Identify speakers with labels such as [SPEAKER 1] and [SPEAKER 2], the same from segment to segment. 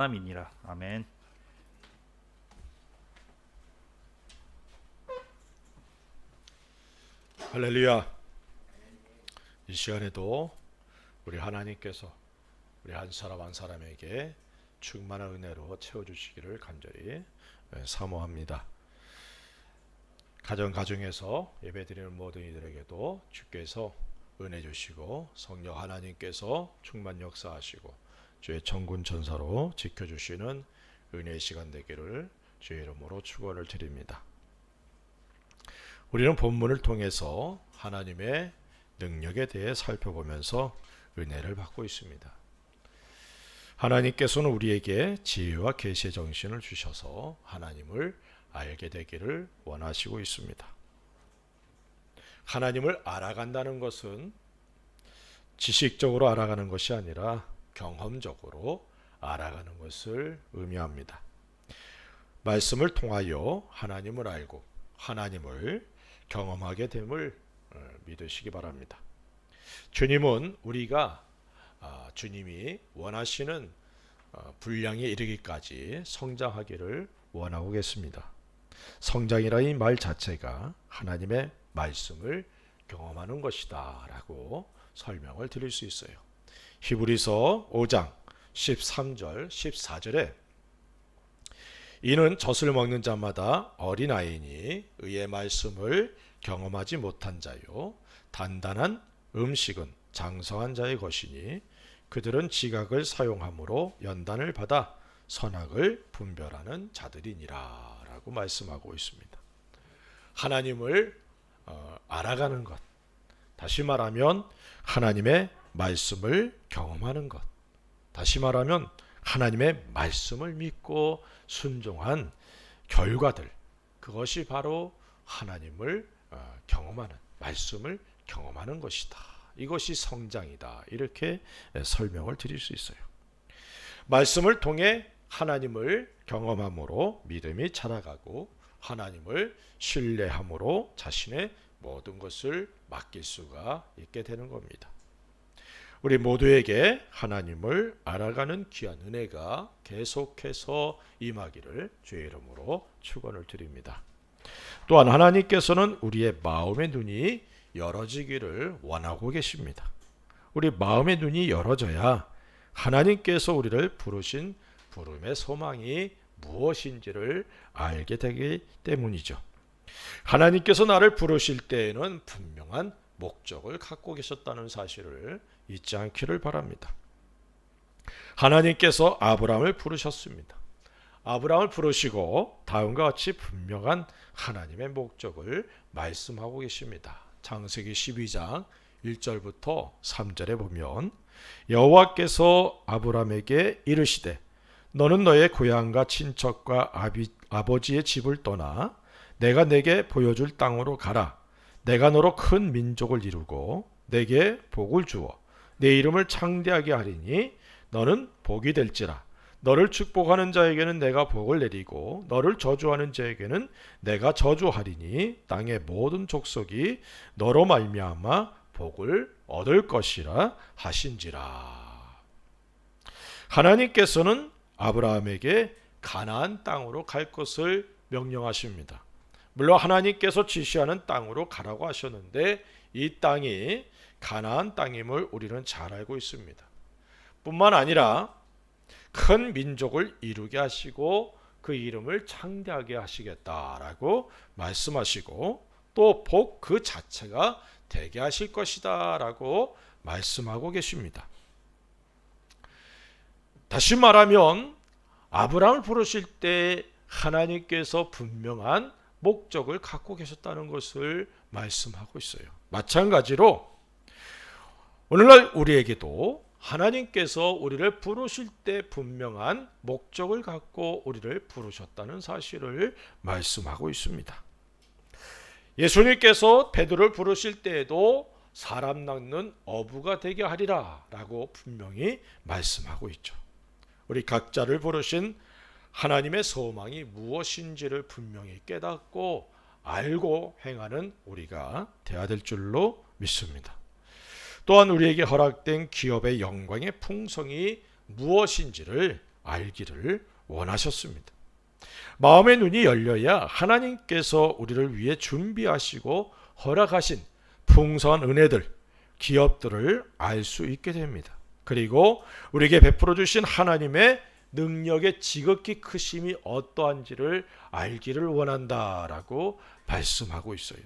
[SPEAKER 1] 남이니라. 아멘.
[SPEAKER 2] 할렐루야. 이 시간에도 우리 하나님께서 우리 한 사람 한 사람에게 충만한 은혜로 채워주시기를 간절히 사모합니다. 가정에서 예배드리는 모든 이들에게도 주께서 은혜 주시고 성령 하나님께서 충만 역사하시고 주의 천군 천사로 지켜주시는 은혜의 시간 되기를 주의 이름으로 축원을 드립니다. 우리는 본문을 통해서 하나님의 능력에 대해 살펴보면서 은혜를 받고 있습니다. 하나님께서는 우리에게 지혜와 계시의 정신을 주셔서 하나님을 알게 되기를 원하시고 있습니다. 하나님을 알아간다는 것은 지식적으로 알아가는 것이 아니라 경험적으로 알아가는 것을 의미합니다. 말씀을 통하여 하나님을 알고 하나님을 경험하게 됨을 믿으시기 바랍니다. 주님은 우리가 주님이 원하시는 분량에 이르기까지 성장하기를 원하고 계십니다. 성장이라 이 말 자체가 하나님의 말씀을 경험하는 것이다 라고 설명을 드릴 수 있어요. 히브리서 5장 13절 14절에 이는 젖을 먹는 자마다 어린아이니 의의 말씀을 경험하지 못한 자요 단단한 음식은 장성한 자의 것이니 그들은 지각을 사용함으로 연단을 받아 선악을 분별하는 자들이니라 라고 말씀하고 있습니다. 하나님을 알아가는 것, 다시 말하면 하나님의 말씀을 경험하는 것, 다시 말하면 하나님의 말씀을 믿고 순종한 결과들, 그것이 바로 하나님을 경험하는, 말씀을 경험하는 것이다. 이것이 성장이다. 이렇게 설명을 드릴 수 있어요. 말씀을 통해 하나님을 경험함으로 믿음이 자라가고 하나님을 신뢰함으로 자신의 모든 것을 맡길 수가 있게 되는 겁니다. 우리 모두에게 하나님을 알아가는 귀한 은혜가 계속해서 임하기를 주의 이름으로 축원을 드립니다. 또한 하나님께서는 우리의 마음의 눈이 열어지기를 원하고 계십니다. 우리 마음의 눈이 열어져야 하나님께서 우리를 부르신 부름의 소망이 무엇인지를 알게 되기 때문이죠. 하나님께서 나를 부르실 때에는 분명한 목적을 갖고 계셨다는 사실을 잊지 않기를 바랍니다. 하나님께서 아브라함을 부르셨습니다. 아브라함을 부르시고 다음과 같이 분명한 하나님의 목적을 말씀하고 계십니다. 창세기 12장 1절부터 3절에 보면 여호와께서 아브라함에게 이르시되 너는 너의 고향과 친척과 아버지의 집을 떠나 내가 내게 보여줄 땅으로 가라. 내가 너로 큰 민족을 이루고 내게 복을 주어 내 이름을 창대하게 하리니 너는 복이 될지라. 너를 축복하는 자에게는 내가 복을 내리고 너를 저주하는 자에게는 내가 저주하리니 땅의 모든 족속이 너로 말미암아 복을 얻을 것이라 하신지라. 하나님께서는 아브라함에게 가나안 땅으로 갈 것을 명령하십니다. 물론 하나님께서 지시하는 땅으로 가라고 하셨는데 이 땅이 가나안 땅임을 우리는 잘 알고 있습니다. 뿐만 아니라 큰 민족을 이루게 하시고 그 이름을 창대하게 하시겠다라고 말씀하시고 또 복 그 자체가 되게 하실 것이다 라고 말씀하고 계십니다. 다시 말하면 아브라함을 부르실 때 하나님께서 분명한 목적을 갖고 계셨다는 것을 말씀하고 있어요. 마찬가지로 오늘날 우리에게도 하나님께서 우리를 부르실 때 분명한 목적을 갖고 우리를 부르셨다는 사실을 말씀하고 있습니다. 예수님께서 베드로를 부르실 때에도 사람 낚는 어부가 되게 하리라 라고 분명히 말씀하고 있죠. 우리 각자를 부르신 하나님의 소망이 무엇인지를 분명히 깨닫고 알고 행하는 우리가 되어야 될 줄로 믿습니다. 또한 우리에게 허락된 기업의 영광의 풍성이 무엇인지를 알기를 원하셨습니다. 마음의 눈이 열려야 하나님께서 우리를 위해 준비하시고 허락하신 풍성한 은혜들, 기업들을 알 수 있게 됩니다. 그리고 우리에게 베풀어 주신 하나님의 능력의 지극히 크심이 어떠한지를 알기를 원한다라고 말씀하고 있어요.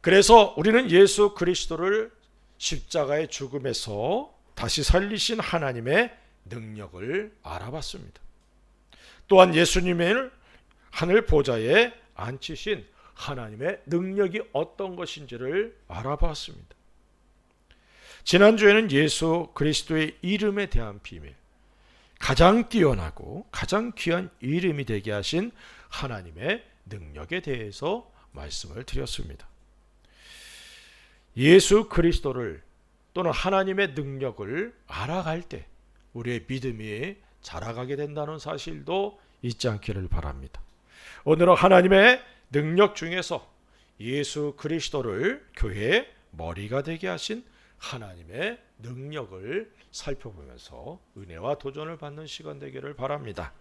[SPEAKER 2] 그래서 우리는 예수 그리스도를 십자가의 죽음에서 다시 살리신 하나님의 능력을 알아봤습니다. 또한 예수님을 하늘 보좌에 앉히신 하나님의 능력이 어떤 것인지를 알아봤습니다. 지난주에는 예수 그리스도의 이름에 대한 비밀, 가장 뛰어나고 가장 귀한 이름이 되게 하신 하나님의 능력에 대해서 말씀을 드렸습니다. 예수 그리스도를 또는 하나님의 능력을 알아갈 때 우리의 믿음이 자라가게 된다는 사실도 잊지 않기를 바랍니다. 오늘은 하나님의 능력 중에서 예수 그리스도를 교회의 머리가 되게 하신 하나님의 능력을 살펴보면서 은혜와 도전을 받는 시간 되기를 바랍니다.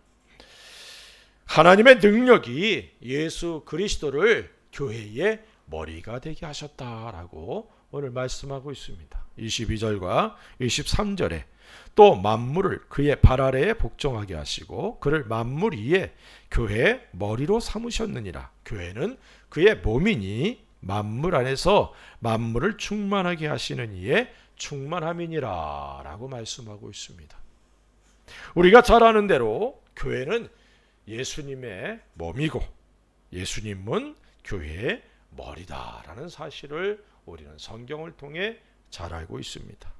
[SPEAKER 2] 하나님의 능력이 예수 그리스도를 교회의 머리가 되게 하셨다라고 오늘 말씀하고 있습니다. 22절과 23절에 또 만물을 그의 발 아래에 복종하게 하시고 그를 만물 위에 교회의 머리로 삼으셨느니라. 교회는 그의 몸이니 만물 안에서 만물을 충만하게 하시는 이의 충만함이니라 라고 말씀하고 있습니다. 우리가 잘 아는 대로 교회는 예수님의 몸이고 예수님은 교회의 머리다라는 사실을 우리는 성경을 통해 잘 알고 있습니다.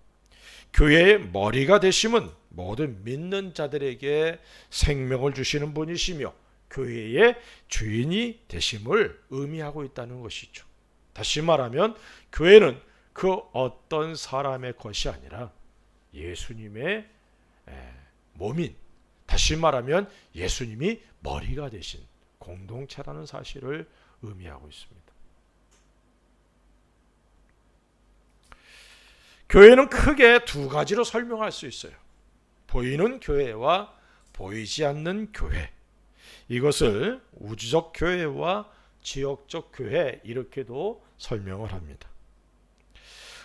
[SPEAKER 2] 교회의 머리가 되심은 모든 믿는 자들에게 생명을 주시는 분이시며 교회의 주인이 되심을 의미하고 있다는 것이죠. 다시 말하면 교회는 그 어떤 사람의 것이 아니라 예수님의 몸인, 다시 말하면 예수님이 머리가 되신 공동체라는 사실을 의미하고 있습니다. 교회는 크게 두 가지로 설명할 수 있어요. 보이는 교회와 보이지 않는 교회. 이것을 우주적 교회와 지역적 교회 이렇게도 설명을 합니다.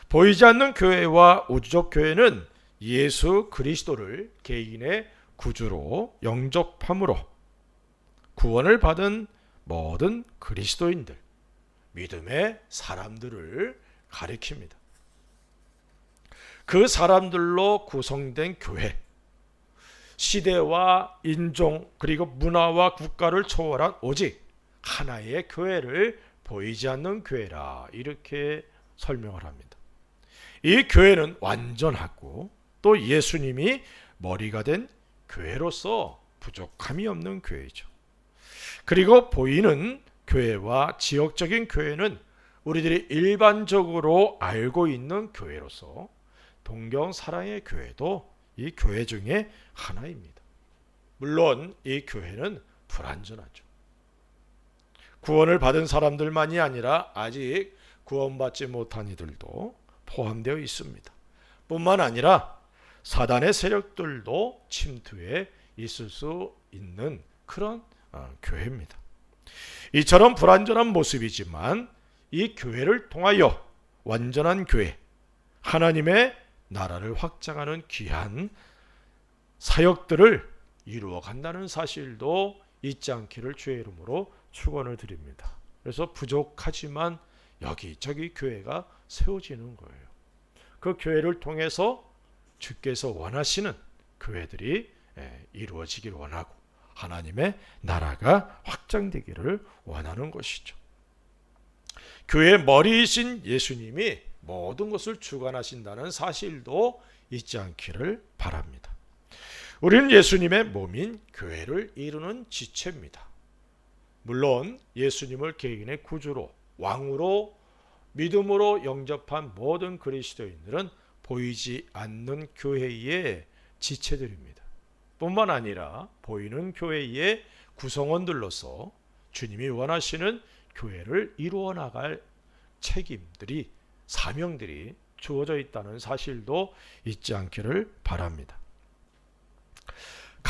[SPEAKER 2] 보이지 않는 교회와 우주적 교회는 예수 그리스도를 개인의 구주로 영접함으로 구원을 받은 모든 그리스도인들, 믿음의 사람들을 가리킵니다. 그 사람들로 구성된 교회, 시대와 인종 그리고 문화와 국가를 초월한 오직 하나의 교회를 보이지 않는 교회라 이렇게 설명을 합니다. 이 교회는 완전하고 또 예수님이 머리가 된 교회로서 부족함이 없는 교회죠. 그리고 보이는 교회와 지역적인 교회는 우리들이 일반적으로 알고 있는 교회로서 동경사랑의 교회도 이 교회 중에 하나입니다. 물론 이 교회는 불완전하죠. 구원을 받은 사람들만이 아니라 아직 구원받지 못한 이들도 포함되어 있습니다. 뿐만 아니라 사단의 세력들도 침투해 있을 수 있는 그런 교회입니다. 이처럼 불완전한 모습이지만 이 교회를 통하여 완전한 교회, 하나님의 나라를 확장하는 귀한 사역들을 이루어 간다는 사실도 잊지 않기를 주의 이름으로 축원을 드립니다. 그래서 부족하지만 여기저기 교회가 세워지는 거예요. 그 교회를 통해서 주께서 원하시는 교회들이 이루어지길 원하고 하나님의 나라가 확장되기를 원하는 것이죠. 교회의 머리이신 예수님이 모든 것을 주관하신다는 사실도 잊지 않기를 바랍니다. 우리는 예수님의 몸인 교회를 이루는 지체입니다. 물론 예수님을 개인의 구주로 왕으로 믿음으로 영접한 모든 그리스도인들은 보이지 않는 교회의 지체들입니다. 뿐만 아니라 보이는 교회의 구성원들로서 주님이 원하시는 교회를 이루어 나갈 책임들이 사명들이 주어져 있다는 사실도 잊지 않기를 바랍니다.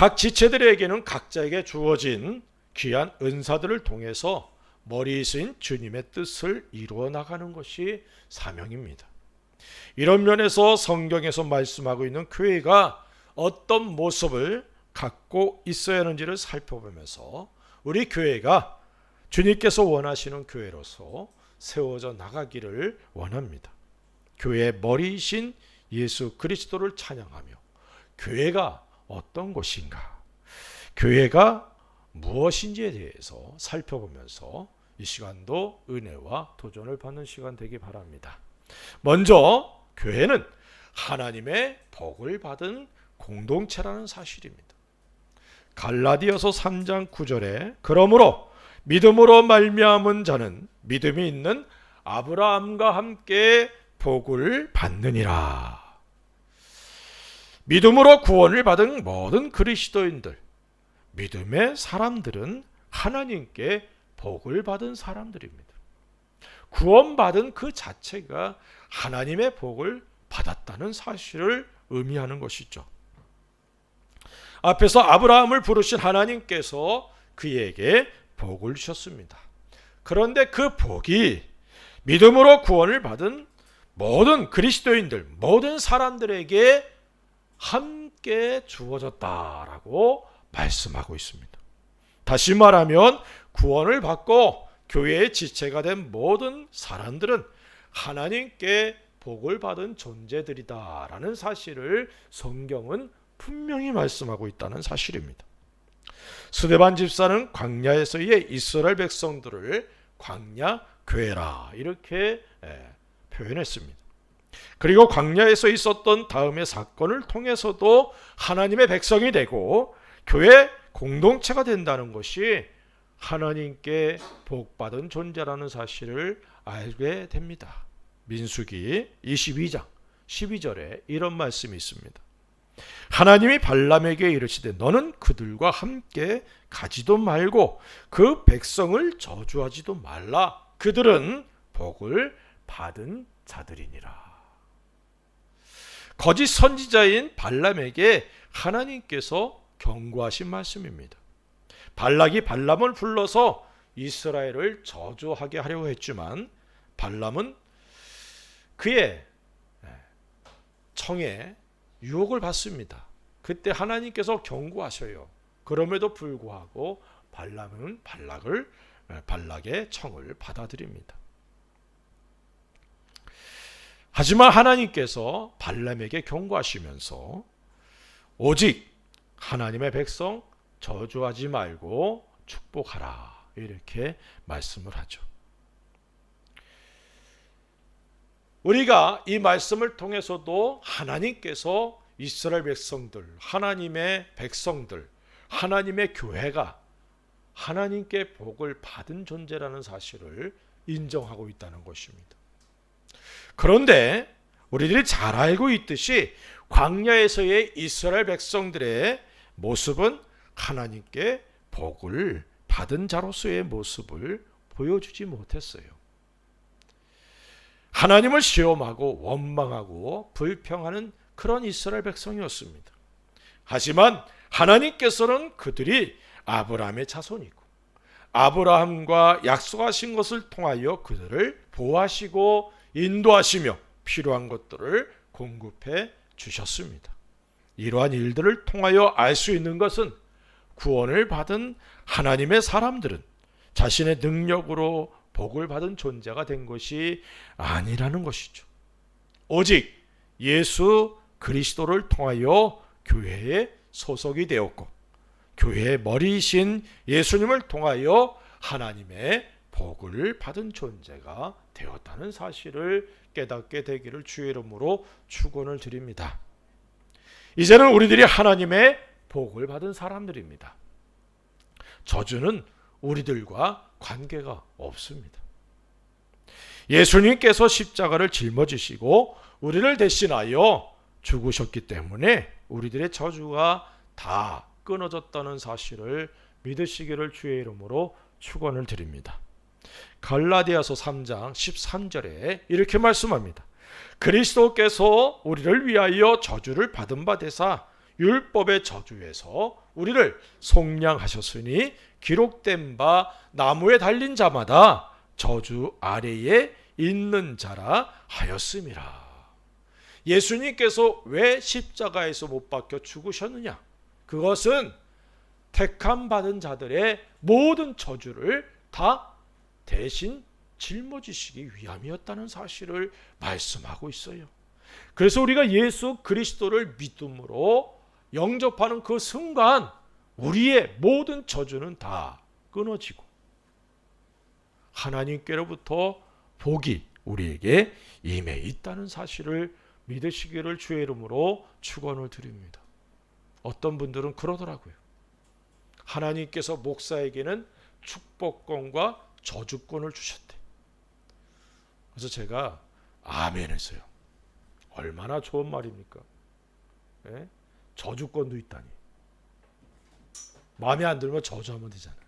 [SPEAKER 2] 각 지체들에게는 각자에게 주어진 귀한 은사들을 통해서 머리이신 주님의 뜻을 이루어 나가는 것이 사명입니다. 이런 면에서 성경에서 말씀하고 있는 교회가 어떤 모습을 갖고 있어야 하는지를 살펴보면서 우리 교회가 주님께서 원하시는 교회로서 세워져 나가기를 원합니다. 교회의 머리이신 예수 그리스도를 찬양하며 교회가 어떤 곳인가, 교회가 무엇인지에 대해서 살펴보면서 이 시간도 은혜와 도전을 받는 시간 되기 바랍니다. 먼저 교회는 하나님의 복을 받은 공동체라는 사실입니다. 갈라디아서 3장 9절에 그러므로 믿음으로 말미암은 자는 믿음이 있는 아브라함과 함께 복을 받느니라. 믿음으로 구원을 받은 모든 그리스도인들, 믿음의 사람들은 하나님께 복을 받은 사람들입니다. 구원받은 그 자체가 하나님의 복을 받았다는 사실을 의미하는 것이죠. 앞에서 아브라함을 부르신 하나님께서 그에게 복을 주셨습니다. 그런데 그 복이 믿음으로 구원을 받은 모든 그리스도인들, 모든 사람들에게 함께 주어졌다라고 말씀하고 있습니다. 다시 말하면 구원을 받고 교회의 지체가 된 모든 사람들은 하나님께 복을 받은 존재들이다라는 사실을 성경은 분명히 말씀하고 있다는 사실입니다. 스데반 집사는 광야에서의 이스라엘 백성들을 광야 교회라 이렇게 표현했습니다. 그리고 광야에서 있었던 다음의 사건을 통해서도 하나님의 백성이 되고 교회 공동체가 된다는 것이 하나님께 복받은 존재라는 사실을 알게 됩니다. 민수기 22장 12절에 이런 말씀이 있습니다. 하나님이 발람에게 이르시되 너는 그들과 함께 가지도 말고 그 백성을 저주하지도 말라. 그들은 복을 받은 자들이니라. 거짓 선지자인 발람에게 하나님께서 경고하신 말씀입니다. 발락이 발람을 불러서 이스라엘을 저주하게 하려고 했지만 발람은 그의 청에 유혹을 받습니다. 그때 하나님께서 경고하셔요. 그럼에도 불구하고 발람은 발락의 청을 받아들입니다. 하지만 하나님께서 발람에게 경고하시면서 오직 하나님의 백성 저주하지 말고 축복하라 이렇게 말씀을 하죠. 우리가 이 말씀을 통해서도 하나님께서 이스라엘 백성들, 하나님의 백성들, 하나님의 교회가 하나님께 복을 받은 존재라는 사실을 인정하고 있다는 것입니다. 그런데 우리들이 잘 알고 있듯이 광야에서의 이스라엘 백성들의 모습은 하나님께 복을 받은 자로서의 모습을 보여주지 못했어요. 하나님을 시험하고 원망하고 불평하는 그런 이스라엘 백성이었습니다. 하지만 하나님께서는 그들이 아브라함의 자손이고 아브라함과 약속하신 것을 통하여 그들을 보호하시고 인도하시며 필요한 것들을 공급해 주셨습니다. 이러한 일들을 통하여 알 수 있는 것은 구원을 받은 하나님의 사람들은 자신의 능력으로 복을 받은 존재가 된 것이 아니라는 것이죠. 오직 예수 그리스도를 통하여 교회에 소속이 되었고 교회의 머리이신 예수님을 통하여 하나님의 복을 받은 존재가 되었다는 사실을 깨닫게 되기를 주의 이름으로 축원을 드립니다. 이제는 우리들이 하나님의 복을 받은 사람들입니다. 저주는 우리들과 관계가 없습니다. 예수님께서 십자가를 짊어지시고 우리를 대신하여 죽으셨기 때문에 우리들의 저주가 다 끊어졌다는 사실을 믿으시기를 주의 이름으로 축원을 드립니다. 갈라디아서 3장 13절에 이렇게 말씀합니다. 그리스도께서 우리를 위하여 저주를 받은 바 되사 율법의 저주에서 우리를 속량하셨으니 기록된 바 나무에 달린 자마다 저주 아래에 있는 자라 하였음이라. 예수님께서 왜 십자가에서 못 박혀 죽으셨느냐? 그것은 택함 받은 자들의 모든 저주를 다 대신 짊어지시기 위함이었다는 사실을 말씀하고 있어요. 그래서 우리가 예수 그리스도를 믿음으로 영접하는 그 순간 우리의 모든 저주는 다 끊어지고 하나님께로부터 복이 우리에게 임해 있다는 사실을 믿으시기를 주의 이름으로 축원을 드립니다. 어떤 분들은 그러더라고요. 하나님께서 목사에게는 축복권과 저주권을 주셨대. 그래서 제가 아멘 했어요. 얼마나 좋은 말입니까? 예? 저주권도 있다니. 마음에 안 들면 저주하면 되잖아요.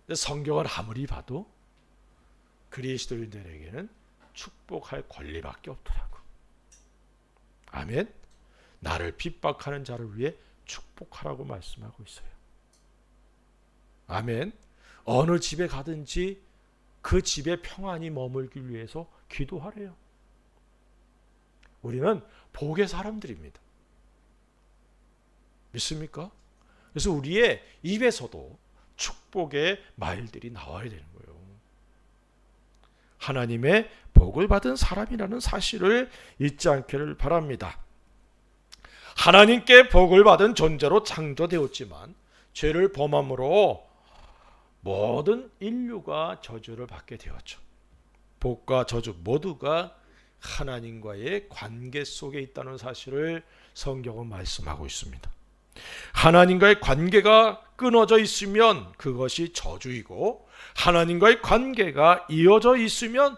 [SPEAKER 2] 근데 성경을 아무리 봐도 그리스도인들에게는 축복할 권리밖에 없더라고. 아멘. 나를 핍박하는 자를 위해 축복하라고 말씀하고 있어요. 아멘. 어느 집에 가든지 그 집에 평안이 머물기 위해서 기도하래요. 우리는 복의 사람들입니다. 믿습니까? 그래서 우리의 입에서도 축복의 말들이 나와야 되는 거예요. 하나님의 복을 받은 사람이라는 사실을 잊지 않기를 바랍니다. 하나님께 복을 받은 존재로 창조되었지만 죄를 범함으로 모든 인류가 저주를 받게 되었죠. 복과 저주 모두가 하나님과의 관계 속에 있다는 사실을 성경은 말씀하고 있습니다. 하나님과의 관계가 끊어져 있으면 그것이 저주이고 하나님과의 관계가 이어져 있으면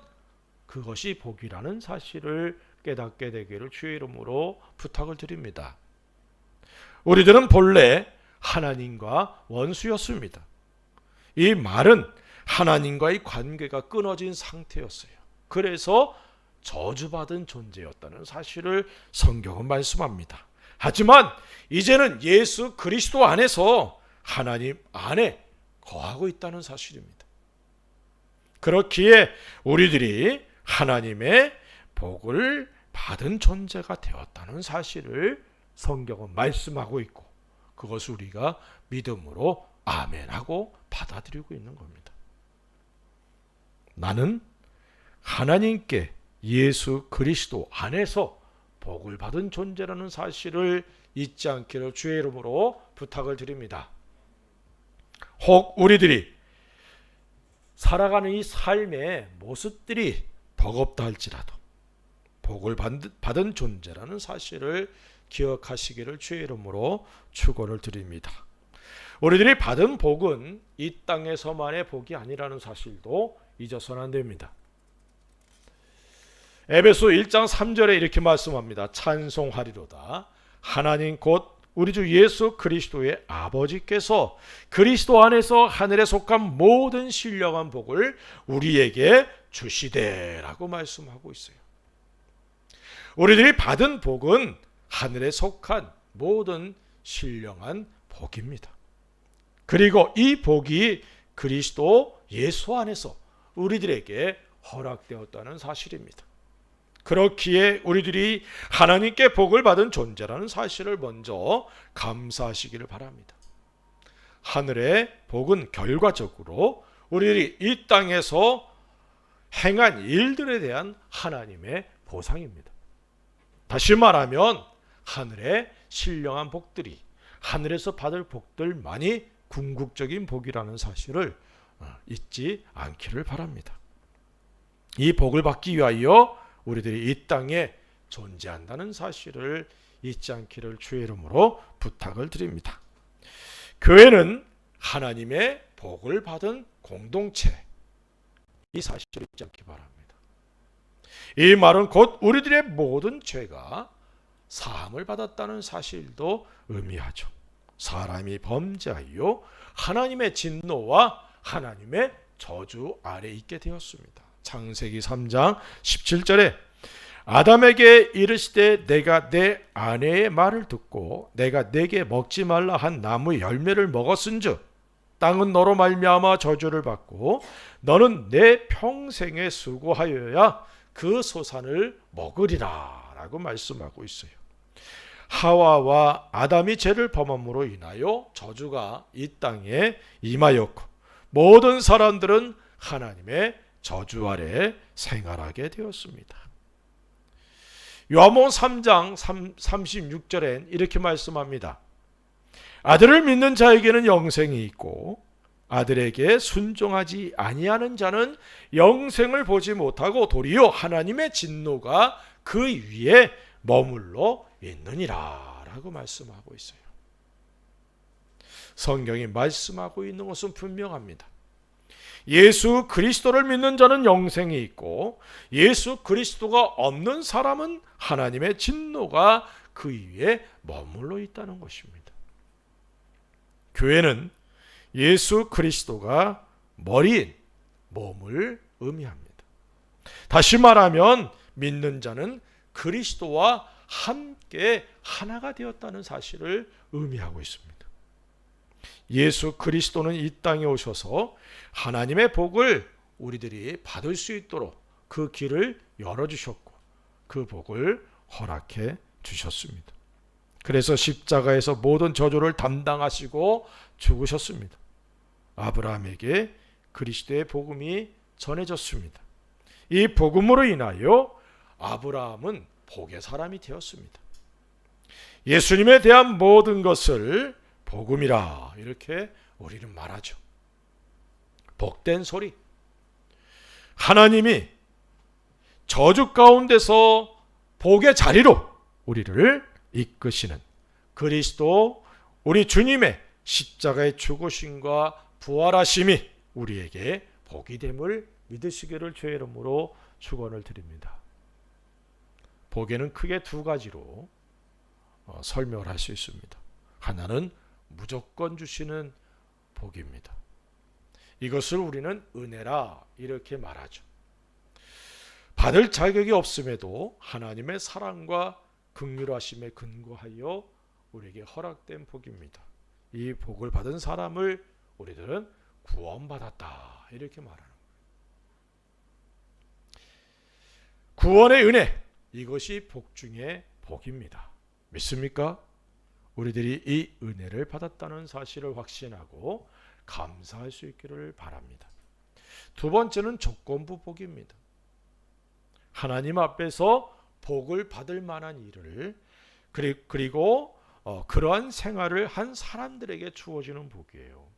[SPEAKER 2] 그것이 복이라는 사실을 깨닫게 되기를 주의 이름으로 부탁을 드립니다. 우리들은 본래 하나님과 원수였습니다. 이 말은 하나님과의 관계가 끊어진 상태였어요. 그래서 저주받은 존재였다는 사실을 성경은 말씀합니다. 하지만 이제는 예수 그리스도 안에서 하나님 안에 거하고 있다는 사실입니다. 그렇기에 우리들이 하나님의 복을 받은 존재가 되었다는 사실을 성경은 말씀하고 있고 그것을 우리가 믿음으로 아멘하고 받아들이고 있는 겁니다. 나는 하나님께 예수 그리스도 안에서 복을 받은 존재라는 사실을 잊지 않기를 주의 이름으로 부탁을 드립니다. 혹 우리들이 살아가는 이 삶의 모습들이 버겁다 할지라도 복을 받은 존재라는 사실을 기억하시기를 주의 이름으로 축원을 드립니다. 우리들이 받은 복은 이 땅에서만의 복이 아니라는 사실도 잊어서는 안 됩니다. 에베소 1장 3절에 이렇게 말씀합니다. 찬송하리로다. 하나님 곧 우리 주 예수 그리스도의 아버지께서 그리스도 안에서 하늘에 속한 모든 신령한 복을 우리에게 주시되라고 말씀하고 있어요. 우리들이 받은 복은 하늘에 속한 모든 신령한 복입니다. 그리고 이 복이 그리스도 예수 안에서 우리들에게 허락되었다는 사실입니다. 그렇기에 우리들이 하나님께 복을 받은 존재라는 사실을 먼저 감사하시기를 바랍니다. 하늘의 복은 결과적으로 우리들이 이 땅에서 행한 일들에 대한 하나님의 보상입니다. 다시 말하면 하늘의 신령한 복들이 하늘에서 받을 복들만이 궁극적인 복이라는 사실을 잊지 않기를 바랍니다. 이 복을 받기 위하여 우리들이 이 땅에 존재한다는 사실을 잊지 않기를 주의 이름으로 부탁을 드립니다. 교회는 하나님의 복을 받은 공동체, 이 사실을 잊지 않기 바랍니다. 이 말은 곧 우리들의 모든 죄가 사함을 받았다는 사실도 의미하죠. 사람이 범죄하여 하나님의 진노와 하나님의 저주 아래 있게 되었습니다. 창세기 3장 17절에 아담에게 이르시되 내가 내 아내의 말을 듣고 내가 내게 먹지 말라 한 나무 열매를 먹었은즉 땅은 너로 말미암아 저주를 받고 너는 내 평생에 수고하여야 그 소산을 먹으리라 라고 말씀하고 있어요. 하와와 아담이 죄를 범함으로 인하여 저주가 이 땅에 임하였고 모든 사람들은 하나님의 저주 아래 생활하게 되었습니다. 요한복음 3장 36절엔 이렇게 말씀합니다. 아들을 믿는 자에게는 영생이 있고 아들에게 순종하지 아니하는 자는 영생을 보지 못하고 도리어 하나님의 진노가 그 위에 머물러 있느니라 라고 말씀하고 있어요. 성경이 말씀하고 있는 것은 분명합니다. 예수 그리스도를 믿는 자는 영생이 있고 예수 그리스도가 없는 사람은 하나님의 진노가 그 위에 머물러 있다는 것입니다. 교회는 예수 그리스도가 머리인 몸을 의미합니다. 다시 말하면 믿는 자는 그리스도와 함께 하나가 되었다는 사실을 의미하고 있습니다. 예수 그리스도는 이 땅에 오셔서 하나님의 복을 우리들이 받을 수 있도록 그 길을 열어주셨고 그 복을 허락해 주셨습니다. 그래서 십자가에서 모든 저주를 담당하시고 죽으셨습니다. 아브라함에게 그리스도의 복음이 전해졌습니다. 이 복음으로 인하여 아브라함은 복의 사람이 되었습니다. 예수님에 대한 모든 것을 복음이라 이렇게 우리는 말하죠. 복된 소리. 하나님이 저주 가운데서 복의 자리로 우리를 이끄시는 그리스도 우리 주님의 십자가의 죽으심과 부활하심이 우리에게 복이 됨을 믿으시기를 주의 이름으로 축원을 드립니다. 복에는 크게 두 가지로 설명을 할 수 있습니다. 하나는 무조건 주시는 복입니다. 이것을 우리는 은혜라 이렇게 말하죠. 받을 자격이 없음에도 하나님의 사랑과 긍휼하심에 근거하여 우리에게 허락된 복입니다. 이 복을 받은 사람을 우리들은 구원받았다 이렇게 말하는 거예요. 구원의 은혜, 이것이 복 중에 복입니다. 믿습니까? 우리들이 이 은혜를 받았다는 사실을 확신하고 감사할 수 있기를 바랍니다. 두 번째는 조건부 복입니다. 하나님 앞에서 복을 받을 만한 일을 그리고 그러한 생활을 한 사람들에게 주어지는 복이에요.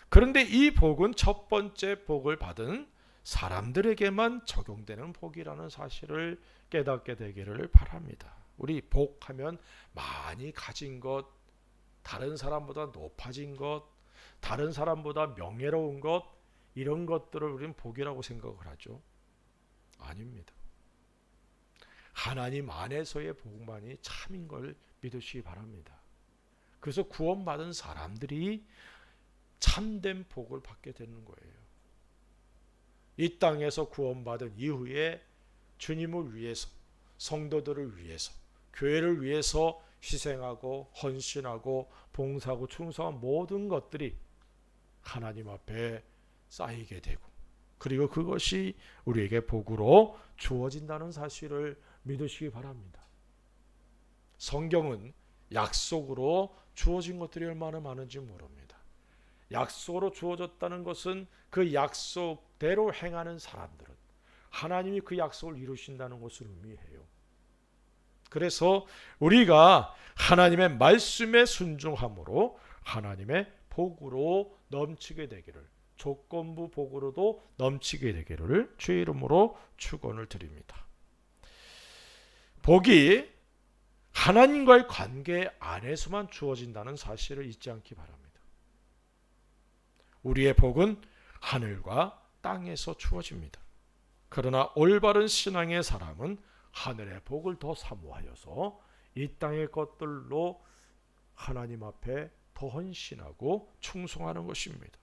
[SPEAKER 2] 그런데 이 복은 첫 번째 복을 받은 사람들에게만 적용되는 복이라는 사실을 깨닫게 되기를 바랍니다. 우리 복하면 많이 가진 것, 다른 사람보다 높아진 것, 다른 사람보다 명예로운 것, 이런 것들을 우리는 복이라고 생각을 하죠. 아닙니다. 하나님 안에서의 복만이 참인 걸 믿으시기 바랍니다. 그래서 구원받은 사람들이 참된 복을 받게 되는 거예요. 이 땅에서 구원받은 이후에 주님을 위해서, 성도들을 위해서, 교회를 위해서 희생하고 헌신하고 봉사하고 충성한 모든 것들이 하나님 앞에 쌓이게 되고 그리고 그것이 우리에게 복으로 주어진다는 사실을 믿으시기 바랍니다. 성경은 약속으로 주어진 것들이 얼마나 많은지 모릅니다. 약속으로 주어졌다는 것은 그 약속대로 행하는 사람들은 하나님이 그 약속을 이루신다는 것을 의미해요. 그래서 우리가 하나님의 말씀에 순종함으로 하나님의 복으로 넘치게 되기를, 조건부 복으로도 넘치게 되기를 주의 이름으로 축원을 드립니다. 복이 하나님과의 관계 안에서만 주어진다는 사실을 잊지 않기 바랍니다. 우리의 복은 하늘과 땅에서 주어집니다. 그러나 올바른 신앙의 사람은 하늘의 복을 더 사모하여서 이 땅의 것들로 하나님 앞에 더 헌신하고 충성하는 것입니다.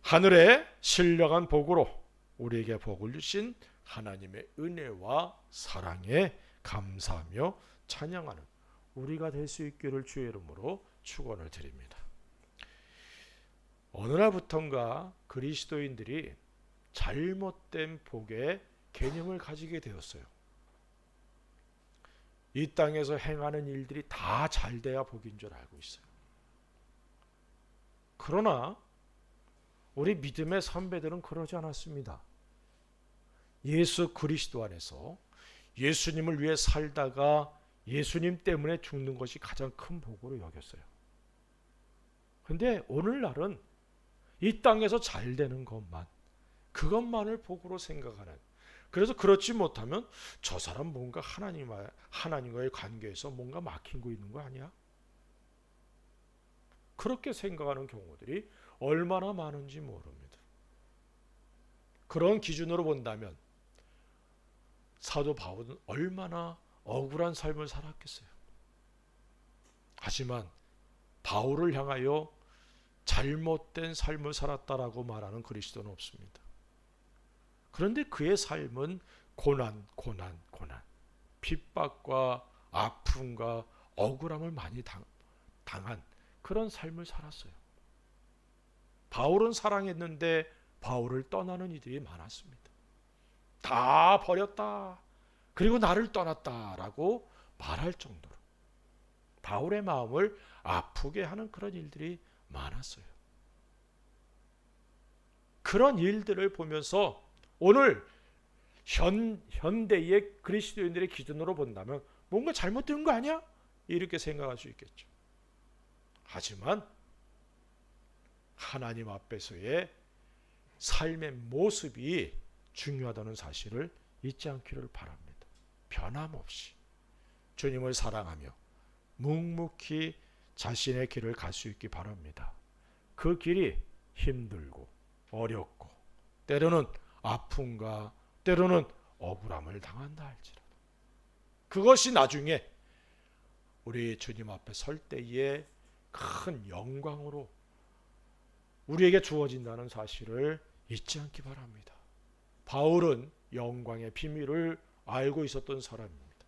[SPEAKER 2] 하늘의 신령한 복으로 우리에게 복을 주신 하나님의 은혜와 사랑에 감사하며 찬양하는 우리가 될 수 있기를 주의 이름으로 축원을 드립니다. 어느 날부턴가 그리스도인들이 잘못된 복의 개념을 가지게 되었어요. 이 땅에서 행하는 일들이 다 잘돼야 복인 줄 알고 있어요. 그러나 우리 믿음의 선배들은 그러지 않았습니다. 예수 그리스도 안에서 예수님을 위해 살다가 예수님 때문에 죽는 것이 가장 큰 복으로 여겼어요. 그런데 오늘날은 이 땅에서 잘 되는 것만, 그것만을 복으로 생각하는, 그래서 그렇지 못하면 저 사람 뭔가 하나님과의 관계에서 뭔가 막힌 거 있는 거 아니야? 그렇게 생각하는 경우들이 얼마나 많은지 모릅니다. 그런 기준으로 본다면 사도 바울은 얼마나 억울한 삶을 살았겠어요. 하지만 바울을 향하여 잘못된 삶을 살았다라고 말하는 그리스도는 없습니다. 그런데 그의 삶은 고난, 핍박과 아픔과 억울함을 많이 당한 그런 삶을 살았어요. 바울은 사랑했는데 바울을 떠나는 이들이 많았습니다. 다 버렸다, 그리고 나를 떠났다라고 말할 정도로 바울의 마음을 아프게 하는 그런 일들이 많았어요. 그런 일들을 보면서 오늘 현대의 그리스도인들의 기준으로 본다면 뭔가 잘못된 거 아니야? 이렇게 생각할 수 있겠죠. 하지만 하나님 앞에서의 삶의 모습이 중요하다는 사실을 잊지 않기를 바랍니다. 변함없이 주님을 사랑하며 묵묵히 자신의 길을 갈 수 있기 바랍니다. 그 길이 힘들고 어렵고 때로는 아픔과 때로는 억울함을 당한다 할지라도 그것이 나중에 우리 주님 앞에 설 때에 큰 영광으로 우리에게 주어진다는 사실을 잊지 않기 바랍니다. 바울은 영광의 비밀을 알고 있었던 사람입니다.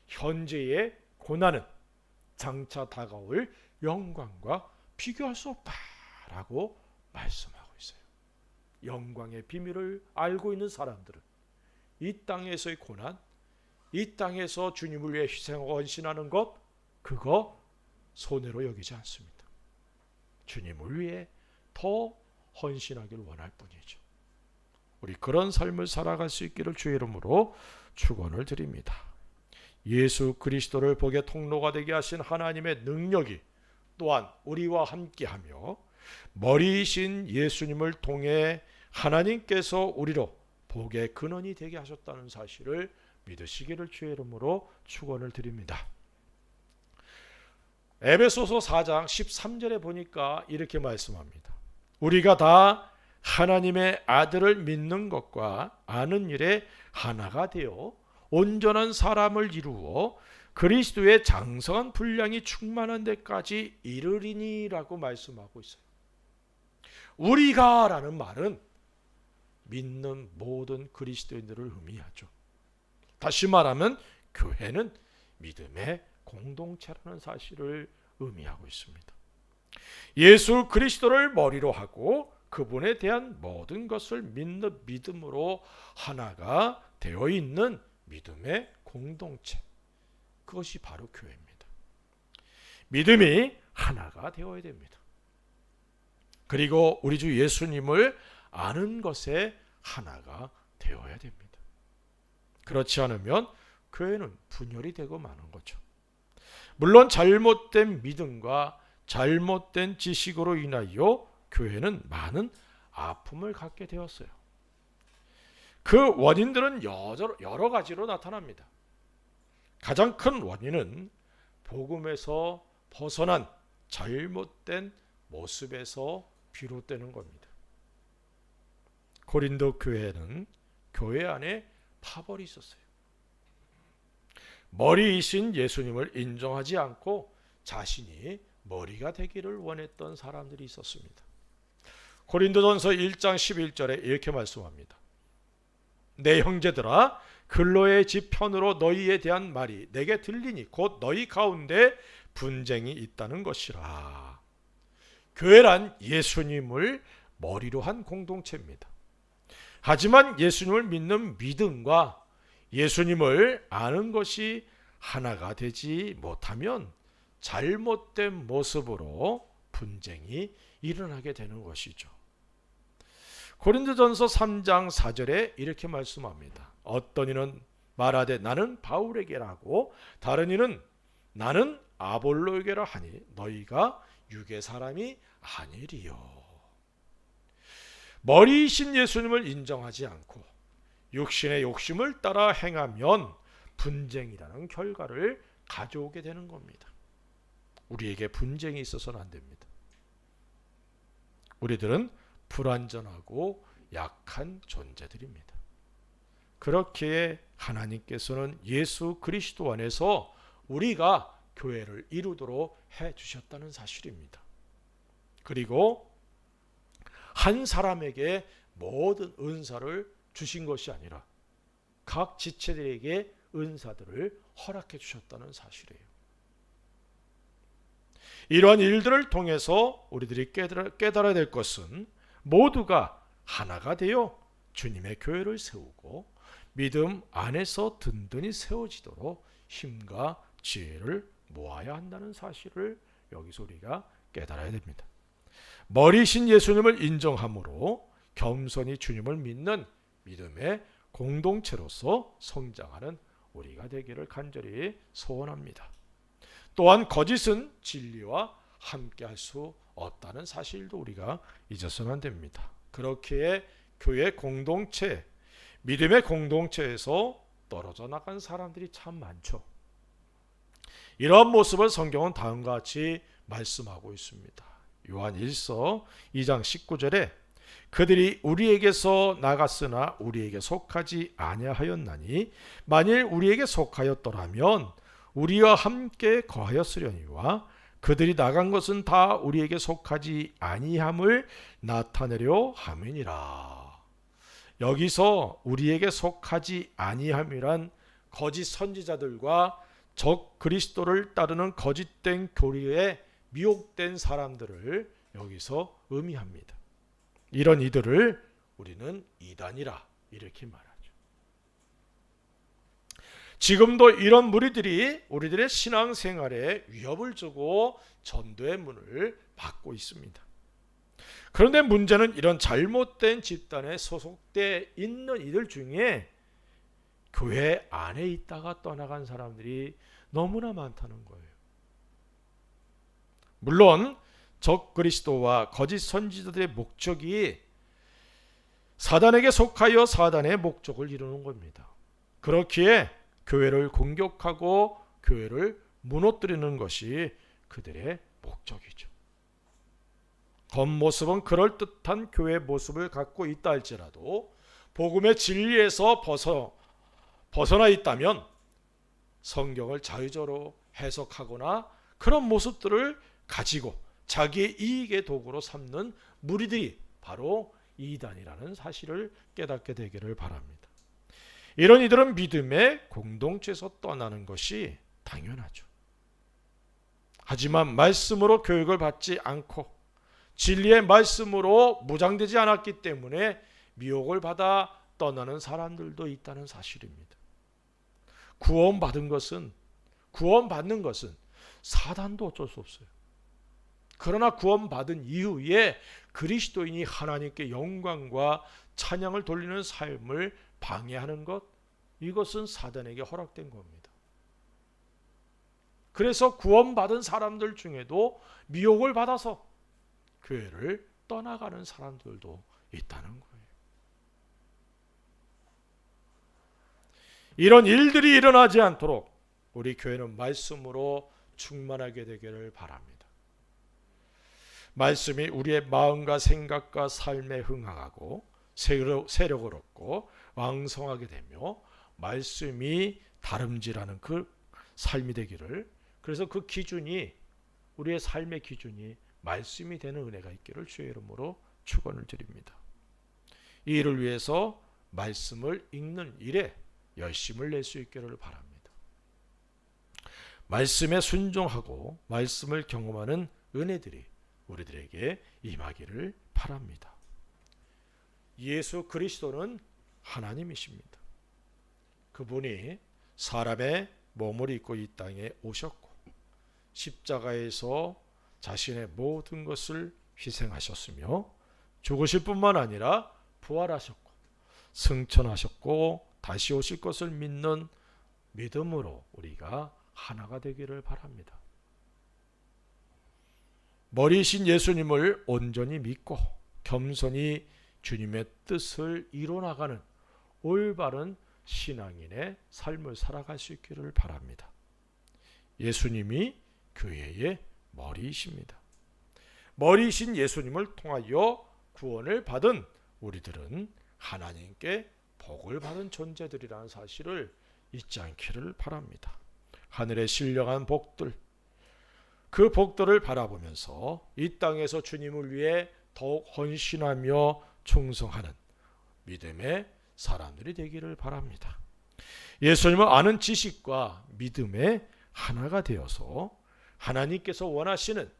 [SPEAKER 2] 현재의 고난은 장차 다가올 영광과 비교할 수 없다라고 말씀하고 있어요. 영광의 비밀을 알고 있는 사람들은 이 땅에서의 고난, 이 땅에서 주님을 위해 희생하고 헌신하는 것, 그거 손해로 여기지 않습니다. 주님을 위해 더 헌신하기를 원할 뿐이죠. 우리 그런 삶을 살아갈 수 있기를 주의 이름으로 축원을 드립니다. 예수 그리스도를 복의 통로가 되게 하신 하나님의 능력이 또한 우리와 함께하며 머리이신 예수님을 통해 하나님께서 우리로 복의 근원이 되게 하셨다는 사실을 믿으시기를 주의 이름으로 축원을 드립니다. 에베소서 4장 13절에 보니까 이렇게 말씀합니다. 우리가 다 하나님의 아들을 믿는 것과 아는 일에 하나가 되어 온전한 사람을 이루어 그리스도의 장성한 분량이 충만한 데까지 이르리니라고 말씀하고 있어요. 우리가 라는 말은 믿는 모든 그리스도인들을 의미하죠. 다시 말하면 교회는 믿음의 공동체라는 사실을 의미하고 있습니다. 예수 그리스도를 머리로 하고 그분에 대한 모든 것을 믿는 믿음으로 하나가 되어 있는 믿음의 공동체, 그것이 바로 교회입니다. 믿음이 하나가 되어야 됩니다. 그리고 우리 주 예수님을 아는 것에 하나가 되어야 됩니다. 그렇지 않으면 교회는 분열이 되고 마는 거죠. 물론 잘못된 믿음과 잘못된 지식으로 인하여 교회는 많은 아픔을 갖게 되었어요. 그 원인들은 여러 가지로 나타납니다. 가장 큰 원인은 복음에서 벗어난 잘못된 모습에서 비롯되는 겁니다. 고린도 교회는 교회 안에 파벌이 있었어요. 머리이신 예수님을 인정하지 않고 자신이 머리가 되기를 원했던 사람들이 있었습니다. 고린도전서 1장 11절에 이렇게 말씀합니다. 내 형제들아, 근로의 집 편으로 너희에 대한 말이 내게 들리니 곧 너희 가운데 분쟁이 있다는 것이라. 교회란 예수님을 머리로 한 공동체입니다. 하지만 예수님을 믿는 믿음과 예수님을 아는 것이 하나가 되지 못하면 잘못된 모습으로 분쟁이 일어나게 되는 것이죠. 고린도전서 3장 4절에 이렇게 말씀합니다. 어떤 이는 말하되 나는 바울에게라고, 다른 이는 나는 아볼로에게라 하니 너희가 육의 사람이 아니리요. 머리이신 예수님을 인정하지 않고 육신의 욕심을 따라 행하면 분쟁이라는 결과를 가져오게 되는 겁니다. 우리에게 분쟁이 있어서는 안 됩니다. 우리들은 불완전하고 약한 존재들입니다. 그렇기에 하나님께서는 예수 그리스도 안에서 우리가 교회를 이루도록 해주셨다는 사실입니다. 그리고 한 사람에게 모든 은사를 주신 것이 아니라 각 지체들에게 은사들을 허락해 주셨다는 사실이에요. 이러한 일들을 통해서 우리들이 깨달아야 될 것은 모두가 하나가 되어 주님의 교회를 세우고 믿음 안에서 든든히 세워지도록 힘과 지혜를 모아야 한다는 사실을 여기서 우리가 깨달아야 됩니다. 머리신 예수님을 인정함으로 겸손히 주님을 믿는 믿음의 공동체로서 성장하는 우리가 되기를 간절히 소원합니다. 또한 거짓은 진리와 함께할 수 없다는 사실도 우리가 잊어서는 안 됩니다. 그렇기에 교회 공동체, 믿음의 공동체에서 떨어져 나간 사람들이 참 많죠. 이러한 모습을 성경은 다음과 같이 말씀하고 있습니다. 요한 1서 2장 19절에 그들이 우리에게서 나갔으나 우리에게 속하지 아니하였나니 만일 우리에게 속하였더라면 우리와 함께 거하였으려니와 그들이 나간 것은 다 우리에게 속하지 아니함을 나타내려 함이니라. 여기서 우리에게 속하지 아니함이란 거짓 선지자들과 적 그리스도를 따르는 거짓된 교리에 미혹된 사람들을 여기서 의미합니다. 이런 이들을 우리는 이단이라 이렇게 말하죠. 지금도 이런 무리들이 우리들의 신앙생활에 위협을 주고 전도의 문을 받고 있습니다. 그런데 문제는 이런 잘못된 집단에 소속돼 있는 이들 중에 교회 안에 있다가 떠나간 사람들이 너무나 많다는 거예요. 물론 적 그리스도와 거짓 선지자들의 목적이 사단에게 속하여 사단의 목적을 이루는 겁니다. 그렇기에 교회를 공격하고 교회를 무너뜨리는 것이 그들의 목적이죠. 겉모습은 그럴듯한 교회 모습을 갖고 있다 할지라도 복음의 진리에서 벗어나 있다면 성경을 자의적으로 해석하거나 그런 모습들을 가지고 자기의 이익의 도구로 삼는 무리들이 바로 이단이라는 사실을 깨닫게 되기를 바랍니다. 이런 이들은 믿음의 공동체에서 떠나는 것이 당연하죠. 하지만 말씀으로 교육을 받지 않고 진리의 말씀으로 무장되지 않았기 때문에 미혹을 받아 떠나는 사람들도 있다는 사실입니다. 구원받는 것은 사단도 어쩔 수 없어요. 그러나 구원받은 이후에 그리스도인이 하나님께 영광과 찬양을 돌리는 삶을 방해하는 것, 이것은 사단에게 허락된 겁니다. 그래서 구원받은 사람들 중에도 미혹을 받아서 교회를 떠나가는 사람들도 있다는 거예요. 이런 일들이 일어나지 않도록 우리 교회는 말씀으로 충만하게 되기를 바랍니다. 말씀이 우리의 마음과 생각과 삶에 흥하고 세력을 얻고 왕성하게 되며 말씀이 다름질하는 그 삶이 되기를, 그래서 그 기준이 우리의 삶의 기준이 말씀이 되는 은혜가 있기를 주의 이름으로 축원을 드립니다. 이 일을 위해서 말씀을 읽는 일에 열심을 낼 수 있기를 바랍니다. 말씀에 순종하고 말씀을 경험하는 은혜들이 우리들에게 임하기를 바랍니다. 예수 그리스도는 하나님이십니다. 그분이 사람의 몸을 입고 이 땅에 오셨고 십자가에서 자신의 모든 것을 희생하셨으며 죽으실 뿐만 아니라 부활하셨고 승천하셨고 다시 오실 것을 믿는 믿음으로 우리가 하나가 되기를 바랍니다. 머리이신 예수님을 온전히 믿고 겸손히 주님의 뜻을 이뤄나가는 올바른 신앙인의 삶을 살아갈 수 있기를 바랍니다. 예수님이 교회의 머리이십니다. 머리이신 예수님을 통하여 구원을 받은 우리들은 하나님께 복을 받은 존재들이라는 사실을 잊지 않기를 바랍니다. 하늘의 신령한 복들, 그 복들을 바라보면서 이 땅에서 주님을 위해 더욱 헌신하며 충성하는 믿음의 사람들이 되기를 바랍니다. 예수님을 아는 지식과 믿음의 하나가 되어서 하나님께서 원하시는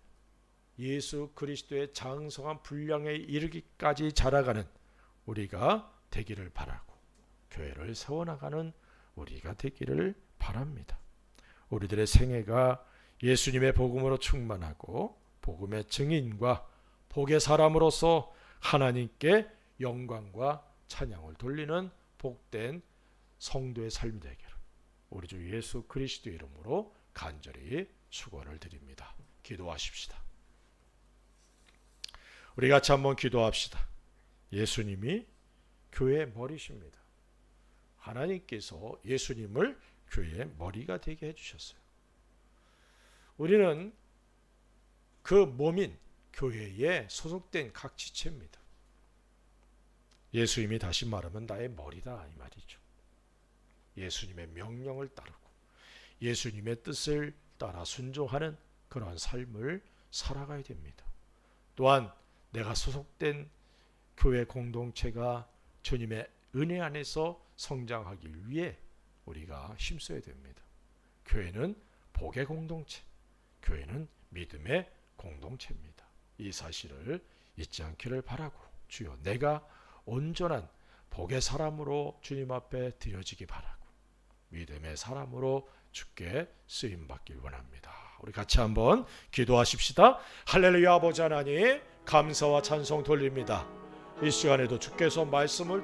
[SPEAKER 2] 예수 그리스도의 장성한 분량에 이르기까지 자라가는 우리가 되기를 바라고 교회를 세워나가는 우리가 되기를 바랍니다. 우리들의 생애가 예수님의 복음으로 충만하고 복음의 증인과 복의 사람으로서 하나님께 영광과 찬양을 돌리는 복된 성도의 삶이 되기를 우리 주 예수 그리스도 이름으로 간절히 축원을 드립니다. 기도하십시다. 우리 같이 한번 기도합시다. 예수님이 교회의 머리십니다. 하나님께서 예수님을 교회의 머리가 되게 해주셨어요. 우리는 그 몸인 교회에 소속된 각 지체입니다. 예수님이 다시 말하면 나의 머리다 이 말이죠. 예수님의 명령을 따르고 예수님의 뜻을 따라 순종하는 그러한 삶을 살아가야 됩니다. 또한 내가 소속된 교회 공동체가 주님의 은혜 안에서 성장하기 위해 우리가 힘써야 됩니다. 교회는 복의 공동체, 교회는 믿음의 공동체입니다. 이 사실을 잊지 않기를 바라고 주여 내가 온전한 복의 사람으로 주님 앞에 드려지기 바라고 믿음의 사람으로 주께 쓰임받길 원합니다. 우리 같이 한번 기도하십시다. 할렐루야. 아버지 하나님 감사와 찬송 돌립니다. 이 시간에도 주께서 말씀을